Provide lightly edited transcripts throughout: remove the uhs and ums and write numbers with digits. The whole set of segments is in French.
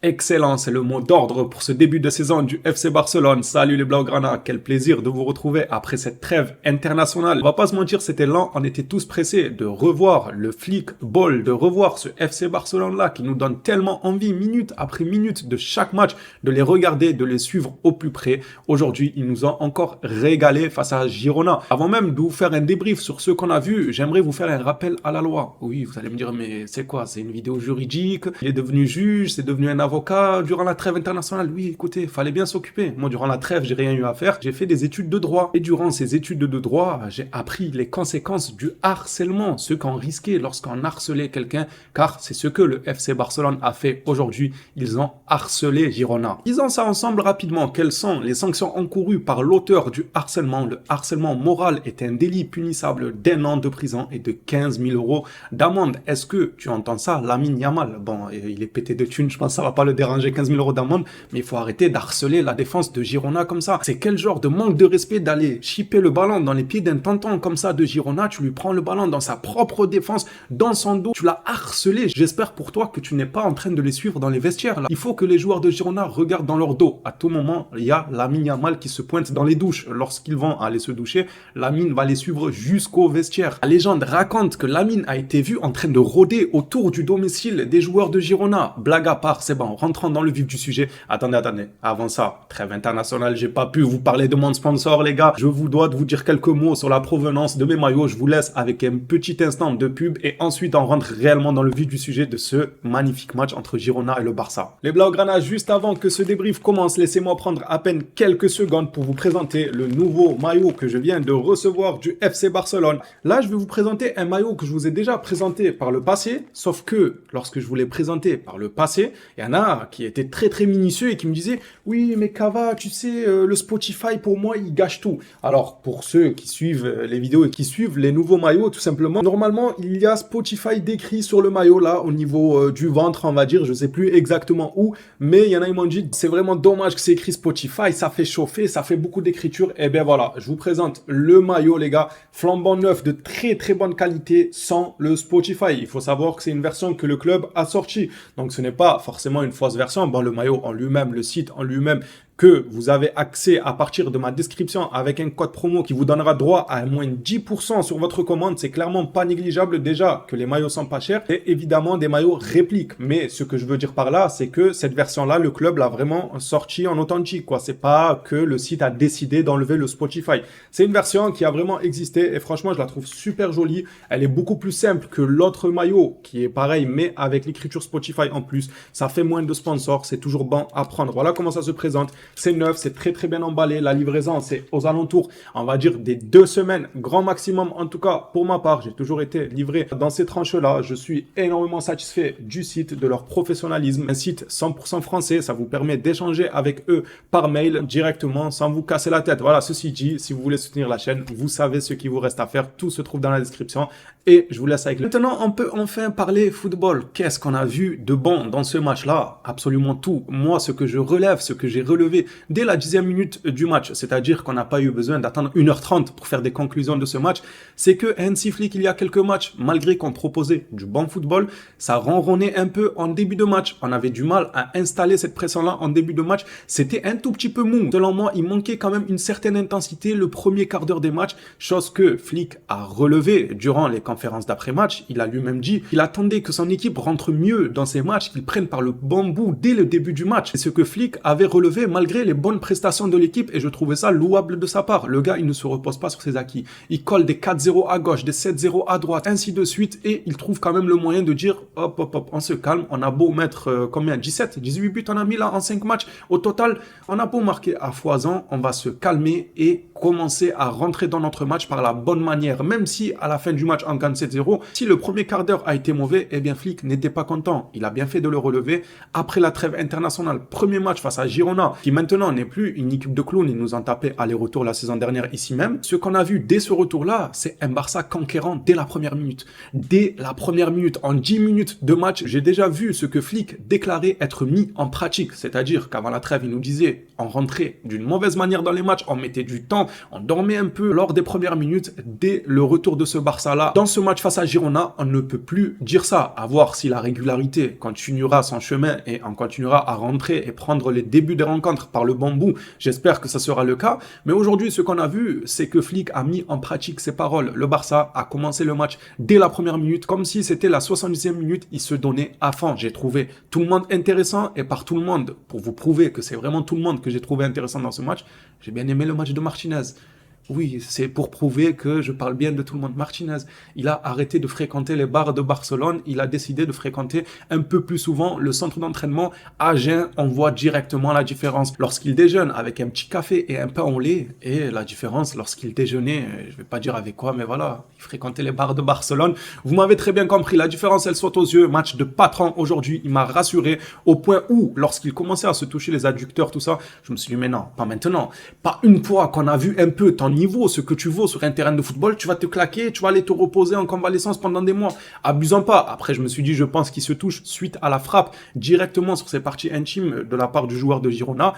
Excellent, c'est le mot d'ordre pour ce début de saison du FC Barcelone. Salut les Blaugrana, quel plaisir de vous retrouver après cette trêve internationale. On va pas se mentir, c'était lent, on était tous pressés de revoir le flick ball, de revoir ce FC Barcelone-là qui nous donne tellement envie, minute après minute de chaque match, de les regarder, de les suivre au plus près. Aujourd'hui, ils nous ont encore régalé face à Girona. Avant même de vous faire un débrief sur ce qu'on a vu, j'aimerais vous faire un rappel à la loi. Oui, vous allez me dire, mais c'est quoi? C'est une vidéo juridique, il est devenu juge, c'est devenu un avocat durant la trêve internationale. Oui, écoutez, fallait bien s'occuper. Moi, durant la trêve, j'ai rien eu à faire. J'ai fait des études de droit. Et durant ces études de droit, j'ai appris les conséquences du harcèlement, ce qu'on risquait lorsqu'on harcelait quelqu'un, car c'est ce que le FC Barcelone a fait aujourd'hui. Ils ont harcelé Girona. Disons ça ensemble rapidement. Quelles sont les sanctions encourues par l'auteur du harcèlement? Le harcèlement moral est un délit punissable d'1 an de prison et de 15 000 euros d'amende. Est-ce que tu entends ça, Lamine Yamal? Bon, il est pété de thunes, je pense que ça va pas le déranger, 15 000 euros d'amende, mais il faut arrêter d'harceler la défense de Girona comme ça. C'est quel genre de manque de respect d'aller chipper le ballon dans les pieds d'un tonton comme ça de Girona? Tu lui prends le ballon dans sa propre défense, dans son dos, tu l'as harcelé. J'espère pour toi que tu n'es pas en train de les suivre dans les vestiaires là. Il faut que les joueurs de Girona regardent dans leur dos. À tout moment, il y a Lamine Yamal qui se pointe dans les douches. Lorsqu'ils vont aller se doucher, Lamine va les suivre jusqu'au vestiaire. La légende raconte que Lamine a été vu en train de rôder autour du domicile des joueurs de Girona. Blague à part, c'est bon, rentrons dans le vif du sujet. Attendez. Avant ça, trêve internationale, j'ai pas pu vous parler de mon sponsor, les gars. Je vous dois de vous dire quelques mots sur la provenance de mes maillots. Je vous laisse avec un petit instant de pub et ensuite on rentre réellement dans le vif du sujet de ce magnifique match entre Girona et le Barça. Les Blaugrana, juste avant que ce débrief commence, laissez-moi prendre à peine quelques secondes pour vous présenter le nouveau maillot que je viens de recevoir du FC Barcelone. Là, je vais vous présenter un maillot que je vous ai déjà présenté par le passé, sauf que lorsque je vous l'ai présenté par le passé, il y en a qui étaient très minutieux et qui me disaient oui mais Kava, tu sais, le Spotify pour moi il gâche tout. Alors pour ceux qui suivent les vidéos et qui suivent les nouveaux maillots, tout simplement, normalement il y a Spotify décrit sur le maillot là au niveau du ventre, on va dire, je sais plus exactement où, mais il y en a qui m'ont dit c'est vraiment dommage que c'est écrit Spotify, ça fait chauffer, ça fait beaucoup d'écriture. Et bien voilà, je vous présente le maillot les gars, flambant neuf de très bonne qualité sans le Spotify. Il faut savoir que c'est une version que le club a sortie, donc ce n'est pas forcément une fausse version. Bon, le maillot en lui-même, le site en lui-même, que vous avez accès à partir de ma description avec un code promo qui vous donnera droit à moins de 10% sur votre commande. C'est clairement pas négligeable déjà que les maillots sont pas chers et évidemment des maillots répliques. Mais ce que je veux dire par là, c'est que cette version-là, le club l'a vraiment sorti en authentique, quoi. C'est pas que le site a décidé d'enlever le Spotify. C'est une version qui a vraiment existé et franchement, je la trouve super jolie. Elle est beaucoup plus simple que l'autre maillot qui est pareil, mais avec l'écriture Spotify en plus. Ça fait moins de sponsors, c'est toujours bon à prendre. Voilà comment ça se présente. C'est neuf, c'est très bien emballé. La livraison, c'est aux alentours, on va dire, des 2 semaines, grand maximum. En tout cas, pour ma part, j'ai toujours été livré dans ces tranches-là. Je suis énormément satisfait du site, de leur professionnalisme. Un site 100% français, ça vous permet d'échanger avec eux par mail directement sans vous casser la tête. Voilà, ceci dit, si vous voulez soutenir la chaîne, vous savez ce qu'il vous reste à faire. Tout se trouve dans la description. Et je vous laisse avec le... Maintenant, on peut enfin parler football. Qu'est-ce qu'on a vu de bon dans ce match-là? Absolument tout. Moi, ce que je relève, ce que j'ai relevé dès la 10e minute du match, c'est-à-dire qu'on n'a pas eu besoin d'attendre 1h30 pour faire des conclusions de ce match, c'est que Hansi Flick, il y a quelques matchs, malgré qu'on proposait du bon football, ça ronronnait un peu en début de match. On avait du mal à installer cette pression-là en début de match. C'était un tout petit peu mou. Selon moi, il manquait quand même une certaine intensité le premier quart d'heure des matchs, chose que Flick a relevé durant les conférences d'après-match. Il a lui-même dit qu'il attendait que son équipe rentre mieux dans ses matchs, qu'il prenne par le bon bout dès le début du match. C'est ce que Flick avait relevé malgré les bonnes prestations de l'équipe et je trouvais ça louable de sa part. Le gars, il ne se repose pas sur ses acquis. Il colle des 4-0 à gauche, des 7-0 à droite, ainsi de suite et il trouve quand même le moyen de dire hop, on se calme. On a beau mettre combien? 18 buts on a mis là en 5 matchs. Au total, on a beau marquer à foison, on va se calmer et commencer à rentrer dans notre match par la bonne manière. Même si à la fin du match on gagne 7-0, si le premier quart d'heure a été mauvais, eh bien Flick n'était pas content. Il a bien fait de le relever. Après la trêve internationale, premier match face à Girona, qui maintenant n'est plus une équipe de clowns. Ils nous ont tapé aller-retour la saison dernière ici même. Ce qu'on a vu dès ce retour-là, c'est un Barça conquérant dès la première minute. Dès la première minute, en 10 minutes de match, j'ai déjà vu ce que Flick déclarait être mis en pratique. C'est-à-dire qu'avant la trêve, il nous disait on rentrait d'une mauvaise manière dans les matchs, on mettait du temps, on dormait un peu lors des premières minutes. Dès le retour de ce Barça-là, dans ce match face à Girona, on ne peut plus dire ça. À voir si la régularité continuera son chemin et on continuera à rentrer et prendre les débuts des rencontres par le bon bout. J'espère que ça sera le cas. Mais aujourd'hui, ce qu'on a vu, c'est que Flick a mis en pratique ses paroles. Le Barça a commencé le match dès la première minute, comme si c'était la 70e minute. Il se donnait à fond. J'ai trouvé tout le monde intéressant et par tout le monde, pour vous prouver que c'est vraiment tout le monde que j'ai trouvé intéressant dans ce match, j'ai bien aimé le match de Martinez. Oui, c'est pour prouver que je parle bien de tout le monde. Martinez, il a arrêté de fréquenter les bars de Barcelone. Il a décidé de fréquenter un peu plus souvent le centre d'entraînement. À Jeun, on voit directement la différence lorsqu'il déjeune avec un petit café et un pain au lait. Et la différence lorsqu'il déjeunait, je vais pas dire avec quoi, mais voilà, il fréquentait les bars de Barcelone. Vous m'avez très bien compris. La différence, elle saute aux yeux. Match de patron aujourd'hui. Il m'a rassuré au point où, lorsqu'il commençait à se toucher les adducteurs, tout ça, je me suis dit, mais non, pas maintenant. Pas une fois qu'on a vu un peu ton niveau, ce que tu vaux sur un terrain de football, tu vas te claquer, tu vas aller te reposer en convalescence pendant des mois. Abusons pas. Après, je me suis dit, je pense qu'il se touche suite à la frappe directement sur ses parties intimes de la part du joueur de Girona.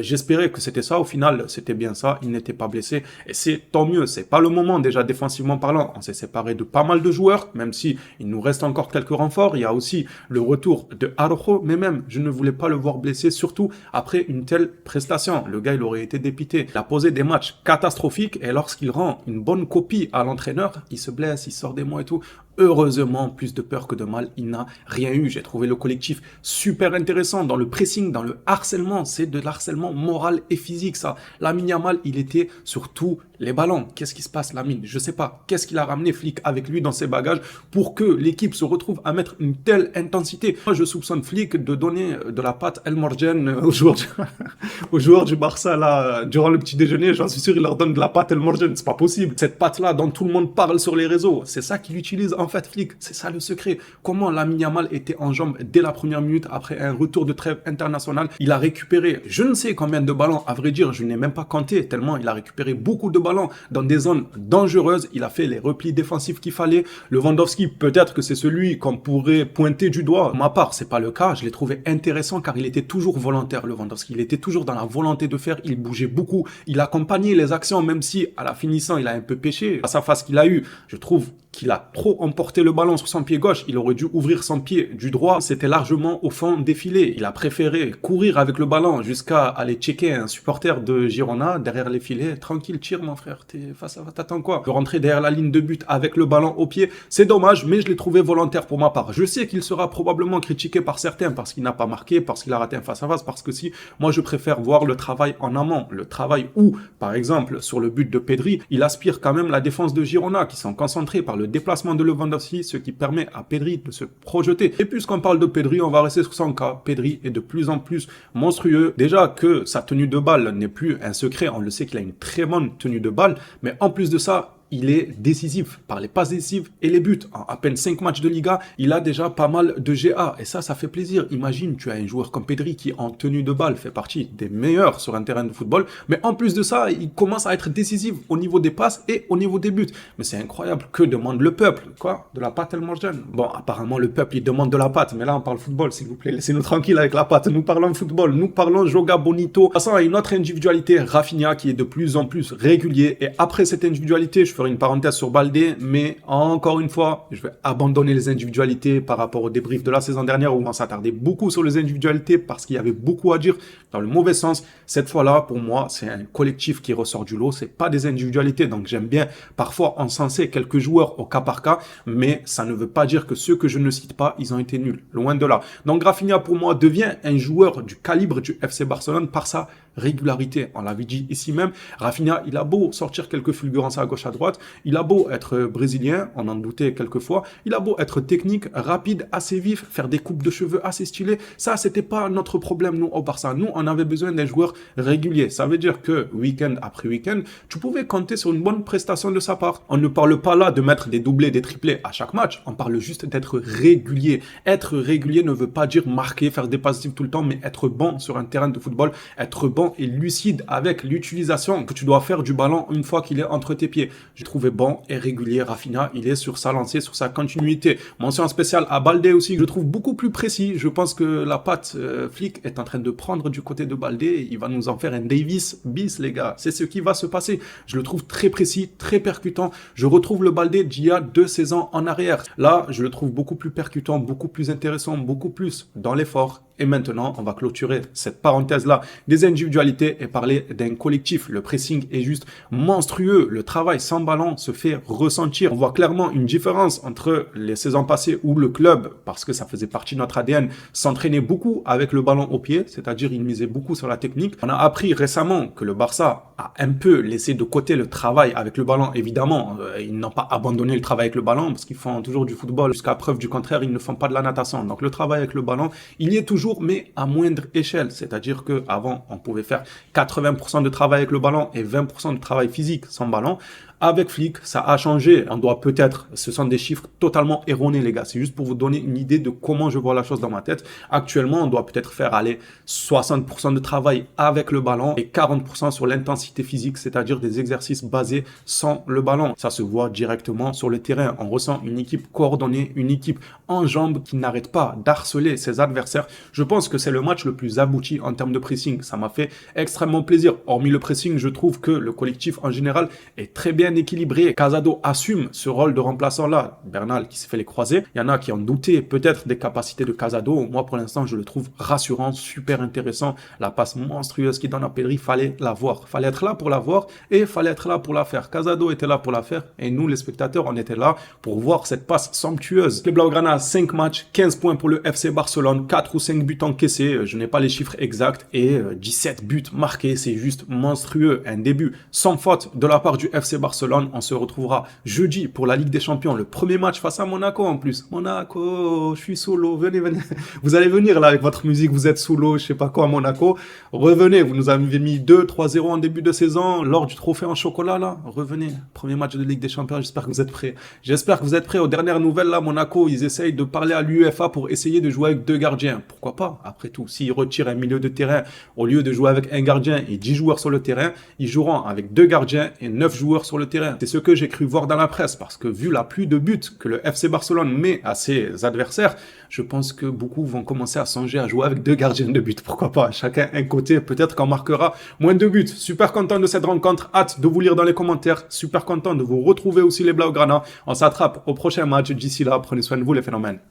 J'espérais que c'était ça. Au final, c'était bien ça. Il n'était pas blessé. Et c'est tant mieux. C'est pas le moment, déjà, défensivement parlant. On s'est séparé de pas mal de joueurs, même si il nous reste encore quelques renforts. Il y a aussi le retour de Araujo, mais même, je ne voulais pas le voir blessé, surtout après une telle prestation. Le gars, il aurait été dépité. Il a posé des matchs catastrophiques. Et lorsqu'il rend une bonne copie à l'entraîneur, il se blesse, il sort des mots et tout. Heureusement, plus de peur que de mal, il n'a rien eu. J'ai trouvé le collectif super intéressant dans le pressing, dans le harcèlement. C'est de l'harcèlement moral et physique, ça. Lamine Yamal, il était sur tous les ballons. Qu'est-ce qui se passe, Lamine? Je sais pas. Qu'est-ce qu'il a ramené, Flick, avec lui dans ses bagages pour que l'équipe se retrouve à mettre une telle intensité? Moi, je soupçonne Flick de donner de la pâte El Morgen aux joueurs du Barça, là, durant le petit déjeuner. J'en suis sûr, il leur donne de la pâte El Morgen. C'est pas possible. Cette pâte-là, dont tout le monde parle sur les réseaux, c'est ça qu'il utilise en fait, Flick. C'est ça le secret. Comment Lamine Yamal était en jambes dès la première minute après un retour de trêve international. Il a récupéré je ne sais combien de ballons. À vrai dire, je n'ai même pas compté tellement il a récupéré beaucoup de ballons dans des zones dangereuses. Il a fait les replis défensifs qu'il fallait. Lewandowski, peut-être que c'est celui qu'on pourrait pointer du doigt. Pour ma part, c'est pas le cas. Je l'ai trouvé intéressant car il était toujours volontaire, Lewandowski. Il était toujours dans la volonté de faire. Il bougeait beaucoup. Il accompagnait les actions, même si à la finissant, il a un peu péché. À sa face qu'il a eu, je trouve qu'il a trop emporté le ballon sur son pied gauche. Il aurait dû ouvrir son pied du droit. C'était largement au fond des filets. Il a préféré courir avec le ballon jusqu'à aller checker un supporter de Girona derrière les filets. Tranquille, tire mon frère. T'es face à... T'attends quoi? De rentrer derrière la ligne de but avec le ballon au pied. C'est dommage, mais je l'ai trouvé volontaire pour ma part. Je sais qu'il sera probablement critiqué par certains parce qu'il n'a pas marqué, parce qu'il a raté un face-à-face, parce que si, moi je préfère voir le travail en amont. Le travail où, par exemple, sur le but de Pedri, il aspire quand même la défense de Girona qui sont concentrés par le déplacement de Lewandowski, ce qui permet à Pedri de se projeter. Et puisqu'on parle de Pedri, on va rester sur son cas. Pedri est de plus en plus monstrueux. Déjà que sa tenue de balle n'est plus un secret, on le sait qu'il a une très bonne tenue de balle, mais en plus de ça, il est décisif par les passes décisives et les buts. En à peine 5 matchs de Liga, il a déjà pas mal de GA. Et ça fait plaisir. Imagine, tu as un joueur comme Pedri qui, en tenue de balle, fait partie des meilleurs sur un terrain de football. Mais en plus de ça, il commence à être décisif au niveau des passes et au niveau des buts. Mais c'est incroyable. Que demande le peuple? Quoi? De la pâte El Morgen? Bon, apparemment, le peuple, il demande de la pâte. Mais là, on parle football, s'il vous plaît. Laissez-nous tranquille avec la pâte. Nous parlons football. Nous parlons Joga Bonito. Passons à une autre individualité, Rafinha, qui est de plus en plus régulier. Et après cette individualité, je ferai une parenthèse sur Baldé, mais encore une fois, je vais abandonner les individualités par rapport au débrief de la saison dernière où on s'attardait beaucoup sur les individualités parce qu'il y avait beaucoup à dire dans le mauvais sens. Cette fois-là, pour moi, c'est un collectif qui ressort du lot, c'est pas des individualités. Donc j'aime bien parfois encenser quelques joueurs au cas par cas, mais ça ne veut pas dire que ceux que je ne cite pas, ils ont été nuls. Loin de là. Donc Rafinha, pour moi, devient un joueur du calibre du FC Barcelone par sa régularité. On l'avait dit ici même, Rafinha, il a beau sortir quelques fulgurances à gauche à droite, il a beau être brésilien, on en doutait quelquefois, il a beau être technique, rapide, assez vif, faire des coupes de cheveux assez stylées, ça c'était pas notre problème nous au Barça. Nous on avait besoin d'un joueur régulier. Ça veut dire que week-end après week-end, tu pouvais compter sur une bonne prestation de sa part. On ne parle pas là de mettre des doublés, des triplés à chaque match, on parle juste d'être régulier. Être régulier ne veut pas dire marquer, faire des passes tout le temps, mais être bon sur un terrain de football, être bon bon et lucide avec l'utilisation que tu dois faire du ballon une fois qu'il est entre tes pieds. J'ai trouvé bon et régulier. Rafinha, il est sur sa lancée, sur sa continuité. Mention spéciale à Baldé aussi, que je trouve beaucoup plus précis. Je pense que la patte Flick est en train de prendre du côté de Baldé. Il va nous en faire un Davis bis, les gars. C'est ce qui va se passer. Je le trouve très précis, très percutant. Je retrouve le Baldé d'il y a 2 saisons en arrière. Là, je le trouve beaucoup plus percutant, beaucoup plus intéressant, beaucoup plus dans l'effort. Et maintenant, on va clôturer cette parenthèse-là des individualités et parler d'un collectif. Le pressing est juste monstrueux. Le travail sans ballon se fait ressentir. On voit clairement une différence entre les saisons passées où le club, parce que ça faisait partie de notre ADN, s'entraînait beaucoup avec le ballon au pied, c'est-à-dire il misait beaucoup sur la technique. On a appris récemment que le Barça a un peu laissé de côté le travail avec le ballon. Évidemment, ils n'ont pas abandonné le travail avec le ballon parce qu'ils font toujours du football. Jusqu'à preuve du contraire, ils ne font pas de la natation. Donc le travail avec le ballon, il y est toujours, mais à moindre échelle. C'est-à-dire qu'avant, on pouvait faire 80% de travail avec le ballon et 20% de travail physique sans ballon. Avec Flick, ça a changé. On doit peut-être, ce sont des chiffres totalement erronés, les gars. C'est juste pour vous donner une idée de comment je vois la chose dans ma tête. Actuellement, on doit peut-être faire aller 60% de travail avec le ballon et 40% sur l'intensité physique, c'est-à-dire des exercices basés sans le ballon. Ça se voit directement sur le terrain. On ressent une équipe coordonnée, une équipe en jambes qui n'arrête pas d'harceler ses adversaires. Je pense que c'est le match le plus abouti en termes de pressing. Ça m'a fait extrêmement plaisir. Hormis le pressing, je trouve que le collectif en général est très bien équilibré. Casado assume ce rôle de remplaçant là. Bernal qui s'est fait les croiser. Il y en a qui ont douté peut-être des capacités de Casado. Moi, pour l'instant, je le trouve rassurant, super intéressant. La passe monstrueuse qu'il donne à Pedri, fallait la voir. Fallait être là pour la voir et fallait être là pour la faire. Casado était là pour la faire et nous, les spectateurs, on était là pour voir cette passe somptueuse. Les Blaugrana, 5 matchs, 15 points pour le FC Barcelone, 4 ou 5 buts encaissés. Je n'ai pas les chiffres exacts et 17 buts marqués. C'est juste monstrueux. Un début sans faute de la part du FC Barcelone. On se retrouvera jeudi pour la Ligue des Champions, le premier match face à Monaco en plus. Monaco, je suis sous l'eau, venez, venez. Vous allez venir là avec votre musique, vous êtes sous l'eau, je sais pas quoi à Monaco. Revenez, vous nous avez mis 2-3-0 en début de saison, lors du trophée en chocolat là. Revenez, premier match de Ligue des Champions, j'espère que vous êtes prêts. J'espère que vous êtes prêts. Aux dernières nouvelles là, Monaco, ils essayent de parler à l'UEFA pour essayer de jouer avec 2 gardiens. Pourquoi pas? Après tout, s'ils retirent un milieu de terrain, au lieu de jouer avec un gardien et 10 joueurs sur le terrain, ils joueront avec 2 gardiens et 9 joueurs sur le terrain. C'est ce que j'ai cru voir dans la presse, parce que vu la pluie de buts que le FC Barcelone met à ses adversaires, je pense que beaucoup vont commencer à songer à jouer avec 2 gardiens de but. Pourquoi pas? Chacun un côté, peut-être qu'on marquera moins de buts. Super content de cette rencontre, hâte de vous lire dans les commentaires. Super content de vous retrouver aussi les Blaugrana. On s'attrape au prochain match. D'ici là, prenez soin de vous les phénomènes.